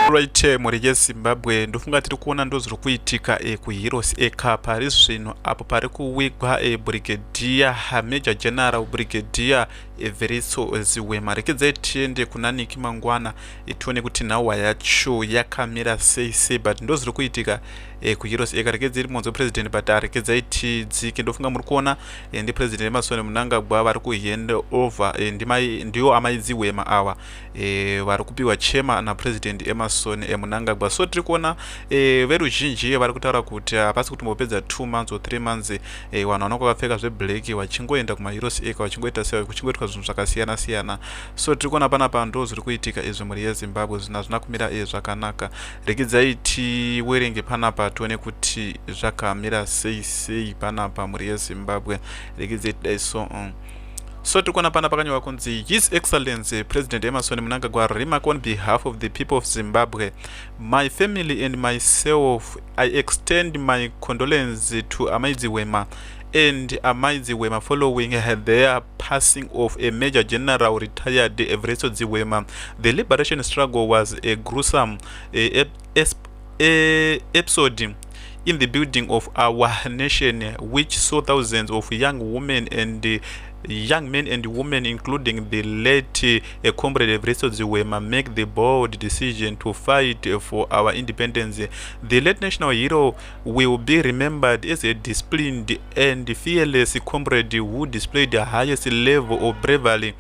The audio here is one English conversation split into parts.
Right, muri yeZimbabwe ndofunga tiri kuona ndo zviri kuitika ku Heroes Acre pari zvino apo pari kuwigwa brigadier major general brigadier Everetso Ziwema. Rekedza tiende kuna Niki mangwana tione kuti nhauwa yacho yakamira sei but ndo zviri kuitika ku Heroes Acre. Rekedza iri mwanzo president but rekedza tidzike ndofunga muri kuona ndi president Emerson Mnangagwa vari ku hand over ndiyo amai Ziwema awa vari kupiwa chema na president Emerson Mnangagwa. So tiri kuona veruzhinji vari kutaura kuti hapasi kuti mbopedza 2 months or 3 months vanhu vanenge vakapfeka zveblack vachingoenda kuma Heroes Acre vachingoita sei kuchingoitwa zvinhu zvakasiyana siyana. So tiri kuona panapa ndo zviri kuitika izvi muri yeZimbabwe zvina zvina kumira zvakanaka. Rekidzai tiwerenge panapa tione kuti zvakamira sei panapa muri yeZimbabwe. Rekidzai tidai so tikona pana pakanyorwa kunzi His Excellency President Emerson Mnangagwa remark on behalf of the people of Zimbabwe. My family and myself, I extend my condolences to Amai Ziwema and Amai Ziwema following their passing of a Major General retired Everetso Ziwema. The liberation struggle was a gruesome episode in the building of our nation, which saw thousands of young women and young men and women, including the late comrade Everetso Ziwema, make the bold decision to fight for our independence. The late national hero will be remembered as a disciplined and fearless comrade who displayed the highest level of bravery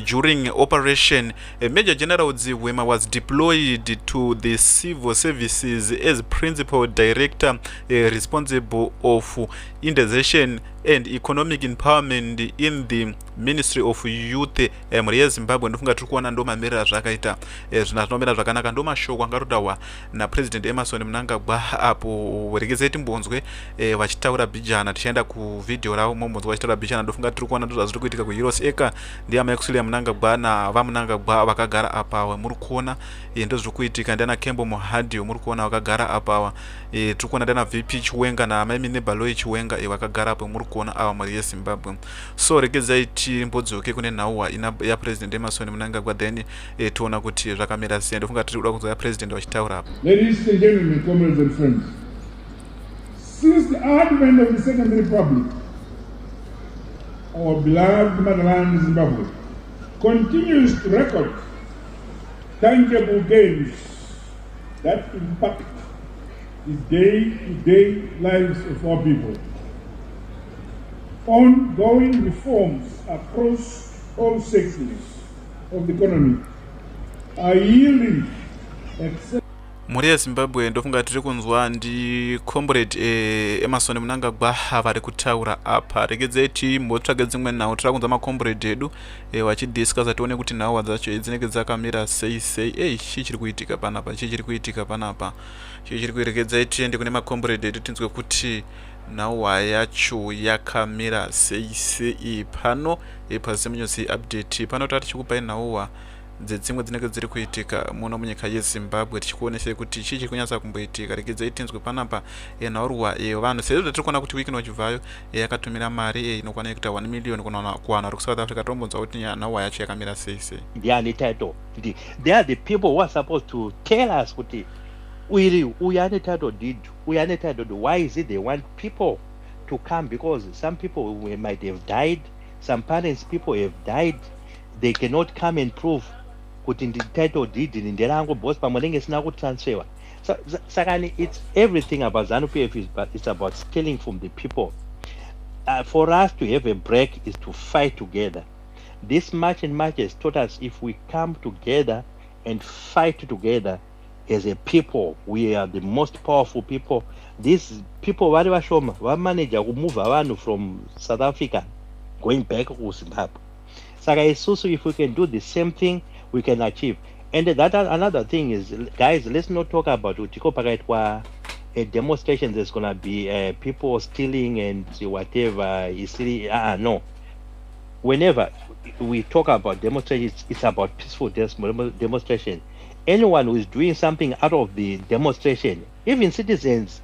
during Operation. Major General Ziwema was deployed to the civil services as principal director responsible of integration and economic empowerment in the Ministry of Youth muri yeZimbabwe. Ndofunga tiri kuona ndo mamirira zvakaita zvina zvinomira zvakanaka, ndo mashoko angarotaurwa na president Emerson Mnangagwa apo rekezai timbonzwe vachitaura bijana. Tichaenda kuvidhio ravo mombonzwa vachitaura bijana. Ndofunga tiri kuona ndo zvazviri kuitika ku Heroes Acre. Ndi amai kusulia Mnangagwa na vaMnangagwa vakagara apa muri kuona ndo zviri kuitika. Ndana Kembo Muhadhi muri kuona vakagara apa. Tiri kuona ndana VP Chiwenga na amai Minebaloyi Chiwenga vakagara apa muri kuona ava muri yeZimbabwe. So rekezai timbodzoke kune nhauwa ya president Emerson Mnangagwa then tiona kuti zvakamira sei. Ndofunga tiri kuda kunzwa president vachitaura apa. Ladies and gentlemen, comrades and friends, since the advent of the Second Republic, our beloved motherland Zimbabwe continues to record tangible gains that impact the day-to-day lives of our people. Ongoing reforms across all sectors of the economy are yielding muri yeZimbabwe. Ndofunga tiri kunzwa ndi comrade Emerson Mnangagwa vari kutaura apa. Regedzai timbotsvage dzimwe nhau tiri kunzwa macomrade edu vachidiscussa tione kuti nhauwa dzacho dzinenge dzakamira sei. Chii chiri kuitika panapa, chiri kuiregedzai tiende kune macomrade edu tinzwe kuti nhauwa yacho yakamira sei pano paZimbabwe update. Pano tati chikupai nhauwa dzedzimwe dzinenge dziri kuitika muno munyika yeZimbabwe tichikuonesei kuti chii chiri kunyatsa kumboitika. Regedzai tinzwe panapa nhaurwa vanhu sezvo tiri kuona kuti weekend wachibvayo yakatumira mari inokwana kuita 1 million kuvanhu vari kuSouth Africa. Tombonzwa kuti nhauwa yacho yakamira sei. They are entitled. They are the people who are supposed to tell us kuti we are entitled. Why is it they want people to come? Because some people might have died, some parents people have died, they cannot come and prove kuti ndi title deed nderangu boss pamonenge sina kutransfer. So sakani, it's everything about ZANU-PF but it's about stealing from the people. For us to have a break is to fight together. This march and march has taught us if we come together and fight together as a people, we are the most powerful people. These people vari vashoma vamanager kumove vanhu from South Africa going back to Zimbabwe. Saka isusu, if we can do the same thing, we can achieve. And that another thing is, guys, let's not talk about utiko pakaitwa a demonstration. There's gonna be people stealing and whatever. No. Whenever we talk about demonstration, it's about peaceful demonstration. Anyone who is doing something out of the demonstration, even citizens,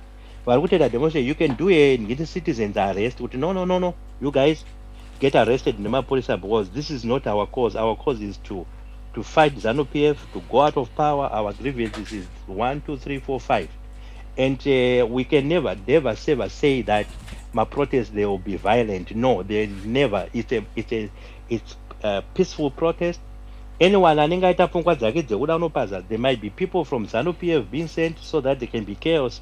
demonstration, you can do it and get the citizens arrested. No, you guys get arrested in the police because this is not our cause. Our cause is to to fight ZANU-PF, to go out of power. Our grievances is 1, 2, 3, 4, 5. And we can never say that my protest they will be violent. No, they never. It's a peaceful protest. Anyone anengaita pfungwa dzake dzekuda unopaza, there might be people from ZANU-PF being sent so that there can be chaos.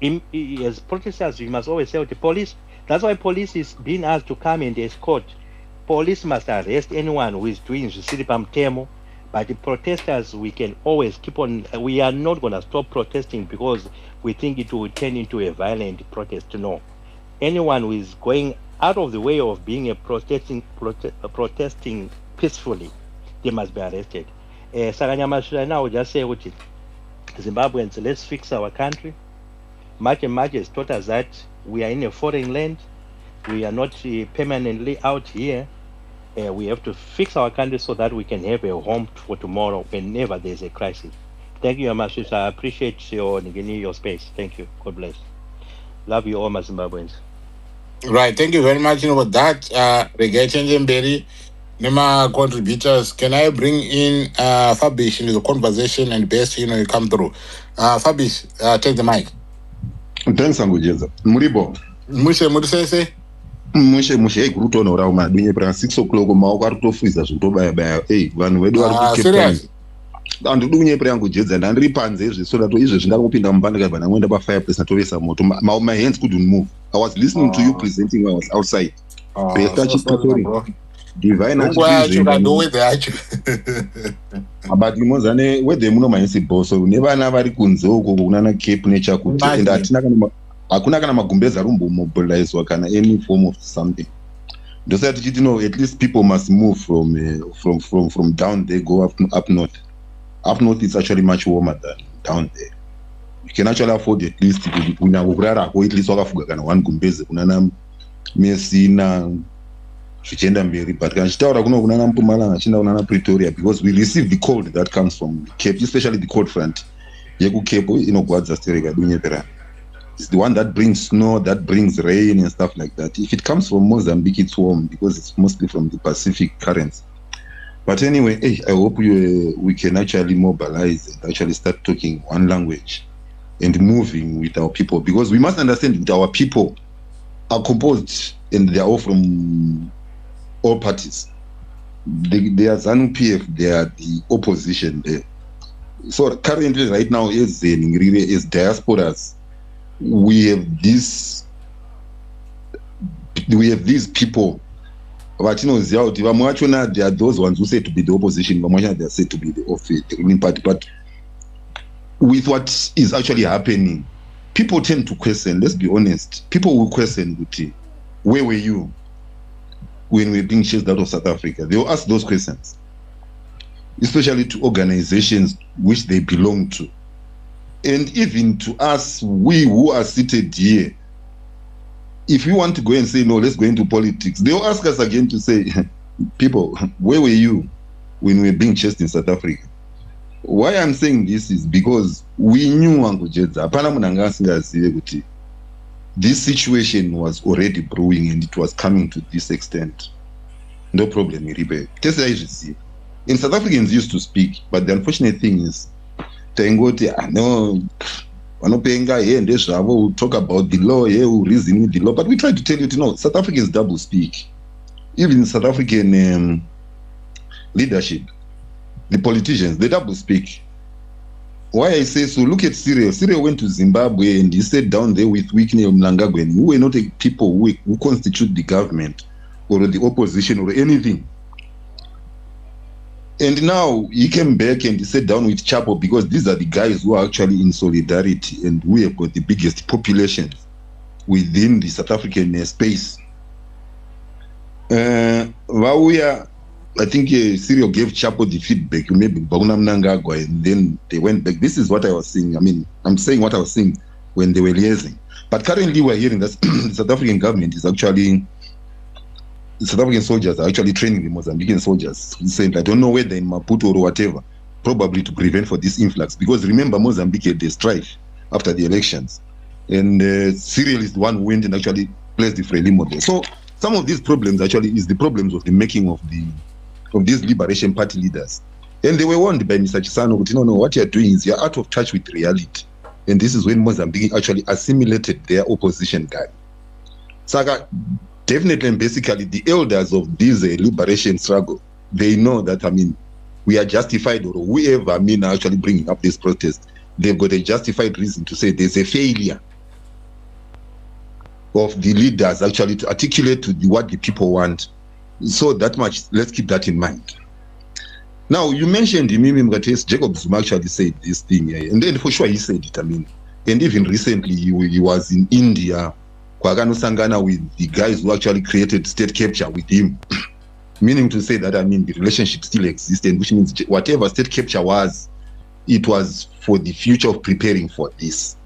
As protesters, we must always say to police. That's why police is being asked to come and escort. Police must arrest anyone who is doing Sisiripam Temo. But the protesters, we can always keep on. We are not going to stop protesting because we think it will turn into a violent protest. No. Anyone who is going out of the way of being a protesting peacefully, they must be arrested. Saranyamashira now just say, which Zimbabweans, let's fix our country. Much and much has taught us that we are in a foreign land. We are not permanently out here. We have to fix our country so that we can have a home for tomorrow whenever there's a crisis. Thank you, Amashisha. I appreciate your space. Thank you. God bless. Love you all, my Zimbabweans. Right. Thank you very much. With that, Reggae Berry, Nema contributors, can I bring in Fabish into the conversation and best, you come through. Fabish, take the mic. Thanks, Angujeza. Muribo. Mushe. Mushe kurutono ra umadunye pra 6 o'clock maoko ari kutofuiza zvitobaya vanhu vedu vari serious andidunye pra Angujeza ndandiri panze izvi so that izvi zvindakupinda mubandika bana ngoenda pa fireplace natovesa moto my hands couldn't move. I was listening to you presenting when I was outside. Divine but limozane whether muno maisi boso nevana vari kunze uko kunana cape nature kuti and atina kana hakuna kana magumbeza rumbo mobilizwa kana any form of something. Just that you know at least people must move from down there go up north. Up north is actually much warmer than down there. You can actually afford at least kunyangurara ko at least wakafuga kana one gumbeze kunana mesina zvichenda mberi but kana chitaura kuno kunana Mpumalanga chinda kunana Pretoria because we receive the cold that comes from the Cape, especially the cold front yeku Cape inogwadza stereka dunyepera. It's the one that brings snow, that brings rain and stuff like that. If it comes from Mozambique, it's warm because it's mostly from the Pacific currents. But anyway, I hope we can actually mobilize and actually start talking one language and moving with our people, because we must understand that our people are composed and they are all from all parties. They are ZANU-PF, they are the opposition there. So currently, right now, as diasporas, we have these people. But you know, they are those ones who say to be the opposition, they are said to be the ruling party. But with what is actually happening, people tend to question. Let's be honest. People will question, where were you when we were being chased out of South Africa? They will ask those questions, especially to organizations which they belong to. And even to us, we who are seated here, if we want to go and say, no, let's go into politics, they'll ask us again to say, people, where were you when we were being chased in South Africa? Why I'm saying this is because we knew this situation was already brewing and it was coming to this extent. No problem, Iribe. And South Africans used to speak, but the unfortunate thing is, we'll talk about the law, we'll reason with the law, but we try to tell you, South Africans double speak. Even South African leadership, the politicians, they double speak. Why I say so, look at Syria. Syria went to Zimbabwe and he sat down there with Whitney Mnangagwa, who were not people who constitute the government or the opposition or anything. And now he came back and he sat down with Chapo because these are the guys who are actually in solidarity and we have got the biggest population within the South African space. I think Syria gave Chapo the feedback, maybe Baguna Mnangagwa, and then they went back. This is what I was saying. I mean, I'm saying what I was saying when they were liaising. But currently we're hearing that the South African government is actually, the South African soldiers are actually training the Mozambican soldiers. Saying, I don't know whether in Maputo or whatever, probably to prevent for this influx. Because remember, Mozambique had the strife after the elections. And Syria is the one who went and actually placed the Frelimo there. So some of these problems actually is the problems of the making of these Liberation Party leaders. And they were warned by Mr. Chisano, no, what you're doing is you're out of touch with reality. And this is when Mozambique actually assimilated their opposition guy. Saka, definitely and basically, the elders of this liberation struggle, they know that, we are justified, or whoever, are actually bringing up this protest, they've got a justified reason to say there's a failure of the leaders actually to articulate to what the people want. So that much, let's keep that in mind. Now, you mentioned Jacob Zuma actually said this thing, and then for sure he said it, and even recently he was in India, Kwagano Sangana, with the guys who actually created state capture with him, meaning to say that, the relationship still existed, which means whatever state capture was, it was for the future of preparing for this.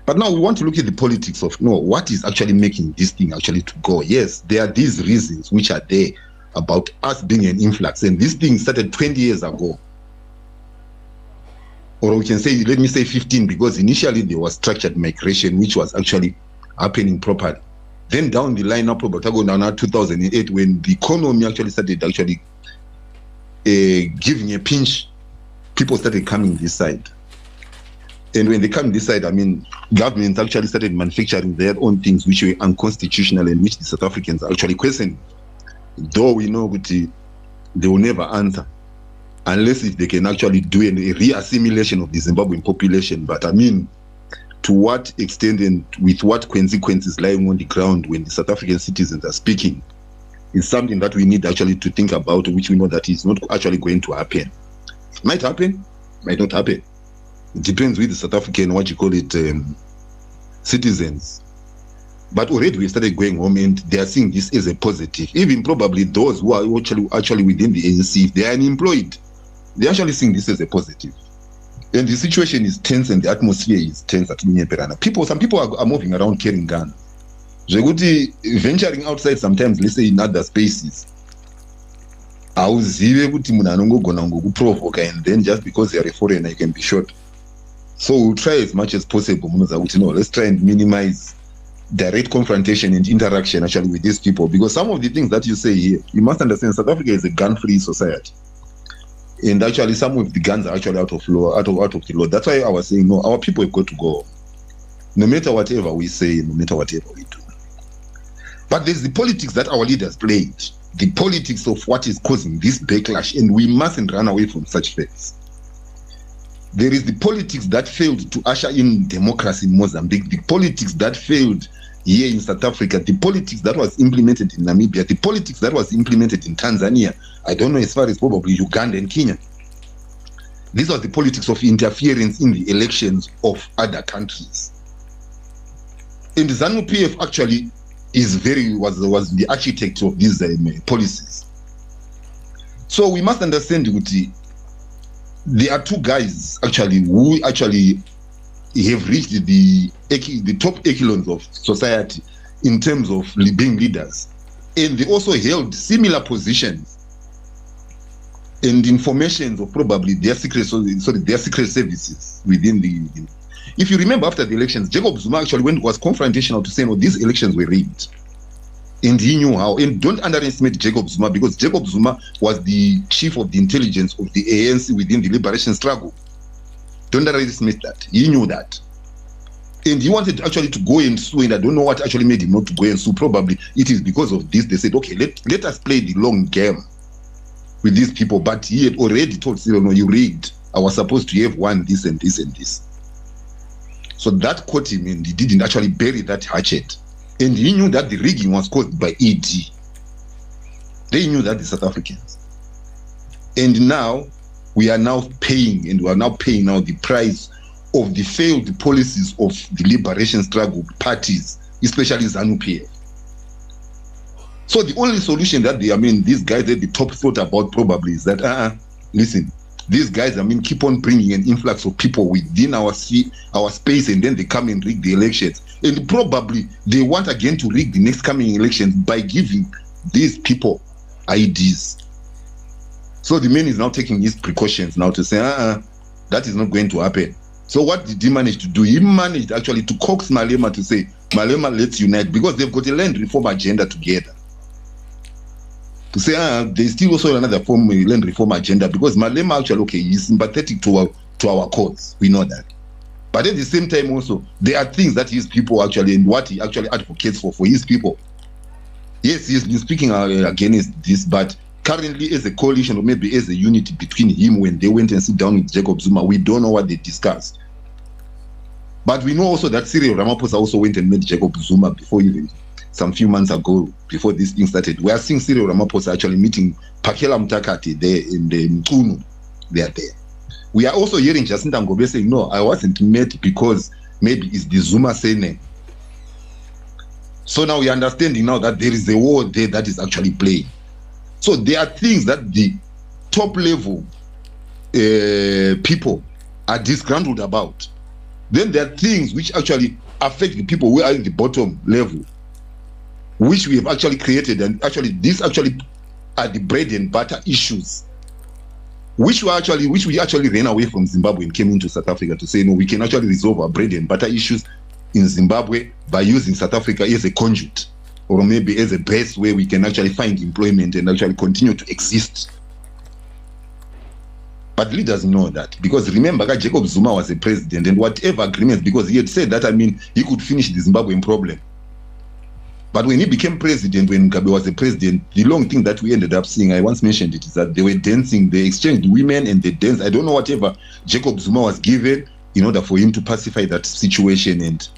But now we want to look at the politics of, what is actually making this thing actually to go. Yes, there are these reasons which are there about us being an influx, and this thing started 20 years ago, or we can say, let me say 15, because initially there was structured migration which was actually happening properly. Then down the line, now 2008, when the economy actually started giving a pinch, people started coming this side. And when they come this side, governments actually started manufacturing their own things which were unconstitutional and which the South Africans actually questioned. Though we know that they will never answer unless if they can actually do a re-assimilation of the Zimbabwean population. But to what extent and with what consequences lying on the ground when the South African citizens are speaking is something that we need actually to think about, which we know that is not actually going to happen. It might happen, might not happen. It depends with the South African, citizens. But already we started going home and they are seeing this as a positive. Even probably those who are actually within the ANC, if they are unemployed, they're actually seeing this as a positive. And the situation is tense and the atmosphere is tense at Minyeperana. Some people are moving around carrying guns. Venturing outside sometimes, let's say in other spaces, and then just because you're a foreigner, you can be shot. So we'll try as much as possible. Let's try and minimize direct confrontation and interaction actually with these people, because some of the things that you say here, you must understand South Africa is a gun-free society, and actually some of the guns are actually out of law, out of the law. That's why I was saying, no, our people have got to go, no matter whatever we say, no matter whatever we do. But there's the politics that our leaders played, the politics of what is causing this backlash, and we mustn't run away from such facts. There is the politics that failed to usher in democracy in Mozambique, the politics that failed here in South Africa, the politics that was implemented in Namibia, the politics that was implemented in Tanzania, I don't know, as far as probably Uganda and Kenya. These are the politics of interference in the elections of other countries. And ZANU-PF actually was the architect of these policies. So we must understand that there are two guys actually who actually have reached the top echelons of society in terms of being leaders, and they also held similar positions and information of probably their secret services within the. If you remember, after the elections, Jacob Zuma actually was confrontational to say, no, these elections were rigged. And he knew how. And don't underestimate Jacob Zuma, because Jacob Zuma was the chief of the intelligence of the ANC within the liberation struggle. Don't underestimate that. He knew that. And he wanted actually to go and sue, and I don't know what actually made him not to go and sue. Probably it is because of this. They said, okay, let us play the long game with these people. But he had already told Cyril, no, you rigged. I was supposed to have won this and this and this. So that caught him, and he didn't actually bury that hatchet. And he knew that the rigging was caused by ED. They knew that, the South Africans. And now we are now paying, the price of the failed policies of the liberation struggle parties, especially ZANU-PF. So the only solution that these guys at the top thought about probably is that, listen, these guys, keep on bringing an influx of people within our space, and then they come and rig the elections. And probably they want again to rig the next coming elections by giving these people IDs. So the man is now taking his precautions now to say, that is not going to happen. So what did he manage to do? He managed actually to coax Malema to say, Malema, let's unite, because they've got a land reform agenda together. to say there's still also another land reform agenda, because Malema actually, okay, is sympathetic to our cause. We know that. But at the same time also, there are things that his people actually, and what he actually advocates for his people. Yes, he's been speaking against this, but currently as a coalition or maybe as a unity between him when they went and sit down with Jacob Zuma, we don't know what they discussed. But we know also that Cyril Ramaphosa also went and met Jacob Zuma before, even some few months ago, before this thing started. We are seeing Cyril Ramaphosa actually meeting Phakela Mtakati there in the Mchunu. They are there. We are also hearing Jacinta Ngobe saying, no, I wasn't met because maybe it's the Zuma surname. So now we are understanding now that there is a war there that is actually playing. So there are things that the top level people are disgruntled about. Then there are things which actually affect the people who are in the bottom level, which we have actually created, and actually these actually are the bread and butter issues, which we actually ran away from Zimbabwe and came into South Africa to say, no, we can actually resolve our bread and butter issues in Zimbabwe by using South Africa as a conduit, or maybe as a base where we can actually find employment and actually continue to exist. But leaders know that, because remember that Jacob Zuma was a president, and whatever agreements, because he had said that, he could finish the Zimbabwean problem. But when he became president, when Mugabe was the president, the long thing that we ended up seeing, I once mentioned it, is that they were dancing, they exchanged women and they danced. I don't know whatever Jacob Zuma was given in order for him to pacify that situation, and